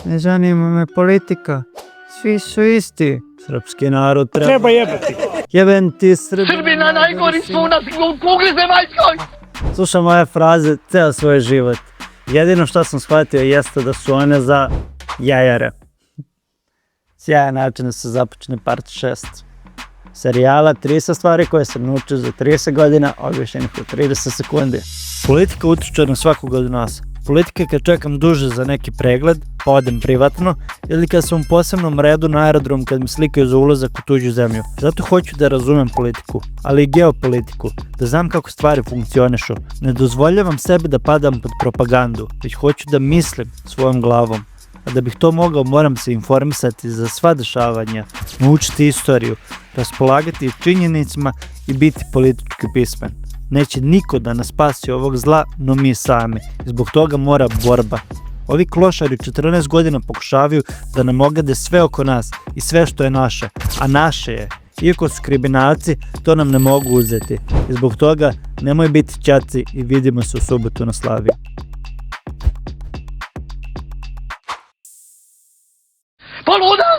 Ne zanima me politika. Svi su isti. Srpski narod treba jebati. Jebem ti Srbina. Srbina najgori su na kugli zemaljskoj. Slušam ove fraze ceo svoj život. Jedino što sam shvatio jeste da su one za jajare. Sjajan način da se započne part 6 serijala 30 stvari koje sam naučio za 30 godina, objašnjenih u 30 sekundi. Politika utiče na svakog od nas. Politika je kad čekam duže za neki pregled, pa odem privatno, ili kad sam u posebnom redu na aerodrom kad mi slikaju za ulazak u tuđu zemlju. Zato hoću da razumem politiku, ali i geopolitiku, da znam kako stvari funkcionišu. Ne dozvoljavam sebi da padam pod propagandu, već hoću da mislim svojom glavom. A da bih to mogao, moram se informisati za sva dešavanja, naučiti istoriju, raspolagati činjenicama i biti politički pismen. Neće niko da nas spasi ovog zla, no mi sami. Zbog toga mora borba. Ovi klošari 14 godina pokušavaju da nam ogade sve oko nas i sve što je naše, a naše je. Iako su kriminalci, to nam ne mogu uzeti. I zbog toga nemoj biti ćaci i vidimo se u subotu na Slavi. Poluda!